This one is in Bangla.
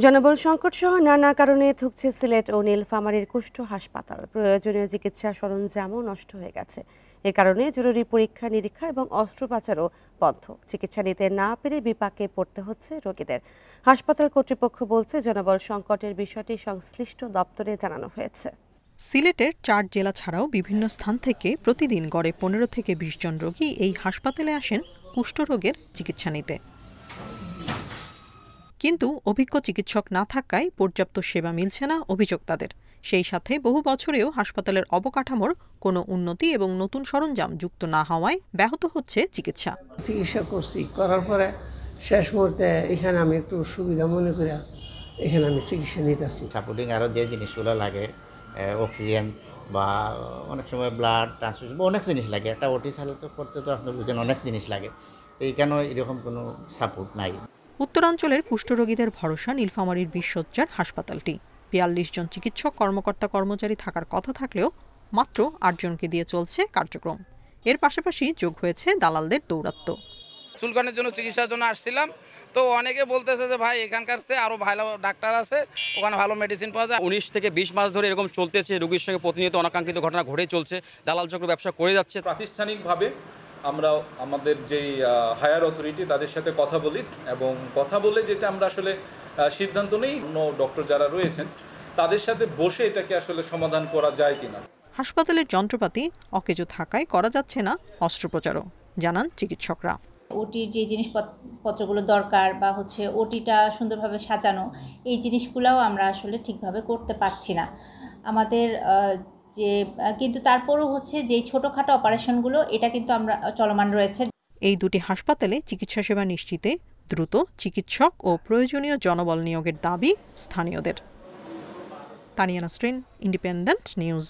জনবল সংকট সহ নানা কারণে থুকছে সিলেট ও নীলফামারীর কুষ্ঠ হাসপাতাল। প্রয়োজনীয় চিকিৎসা সরঞ্জামও নষ্ট হয়ে গেছে। এ কারণে জরুরি পরীক্ষা নিরীক্ষা এবং অস্ত্রোপচারও বন্ধ। চিকিৎসা নিতে না পেরে বিপাকে পড়তে হচ্ছে রোগীদের। হাসপাতাল কর্তৃপক্ষ বলছে, জনবল সংকটের বিষয়টি সংশ্লিষ্ট দপ্তরে জানানো হয়েছে। সিলেটের 4 জেলা ছাড়াও বিভিন্ন স্থান থেকে প্রতিদিন গড়ে 15 থেকে 20 জন রোগী এই হাসপাতালে আসেন কুষ্ঠরোগের চিকিৎসা নিতে। কিন্তু অভিজ্ঞ চিকিৎসক না থাকায় পর্যাপ্ত সেবা মিলছে না অভিযোগ তাদের। সেই সাথে বহু বছরেও হাসপাতালের অবকাঠামোর কোনো উন্নতি এবং নতুন সরঞ্জাম যুক্ত না হওয়ায় ব্যাহত হচ্ছে চিকিৎসা করছি, করার পরে শেষ মুহূর্তে এখানে আমি একটু সুবিধা মনে করি এখানে আমি চিকিৎসা নিতেছি। সাপোর্টিং আরও যে জিনিসগুলো লাগে, অক্সিজেন বা অনেক সময় ব্লাড ট্রান্সফিউশন, অনেক জিনিস লাগে। একটা ওটি চালিত করতে তো আপনি বুঝেন অনেক জিনিস লাগে। তো এইখানে এরকম কোনো সাপোর্ট নাই। উত্তরাঞ্চলের কুষ্ঠরোগীদের ভরসা নীলফামারীর 20 শয্যার হাসপাতালটি। 42 জন চিকিৎসক কর্মকর্তা কর্মচারী থাকার কথা থাকলেও মাত্র 8 জনকে দিয়ে চলছে কার্যক্রম। এর পাশাপাশি যোগ হয়েছে দালালদের দৌরাত্ম্য। চুলকানির জন্য চিকিৎসার জন্য আসছিলাম, তো অনেকে বলতেছে যে ভাই এখানকার চেয়ে আরও ভালো ডাক্তার আছে, ওখানে ভালো মেডিসিন পাওয়া যায়। 19 থেকে 20 মাস ধরে এরকম চলতেছে। রোগীর সঙ্গে প্রতিনিয়ত অনাকাঙ্ক্ষিত ঘটনা ঘটে চলছে। দালাল চক্র ব্যবসা করে যাচ্ছে। প্রাতিষ্ঠানিকভাবে আমরা আমাদের যেই হায়ার অথরিটি তাদের সাথে কথা বলি এবং কথা বলে যেটা আমরা আসলে সিদ্ধান্ত নেই, অন্য ডক্টর যারা রয়েছেন তাদের সাথে বসে এটাকে আসলে সমাধান করা যায় কিনা। হাসপাতালের যন্ত্রপাতি অকেজো থাকায় করা যাচ্ছে না অস্ত্রোপচারও, জানান চিকিৎসকরা। ওটির যে জিনিসপত্রগুলো দরকার বা ওটিটা সুন্দরভাবে সাজানো, এই জিনিসগুলোও আমরা আসলে ঠিকভাবে করতে পারছি না আমাদের কিন্তু তারপরও যে ছোটোখাটো অপারেশনগুলো এটা কিন্তু আমরা চলমান রয়েছে। এই দুটি হাসপাতালে চিকিৎসা সেবা নিশ্চিতে দ্রুত চিকিৎসক ও প্রয়োজনীয় জনবল নিয়োগের দাবি স্থানীয়দের। Tania Nasrin, independent news.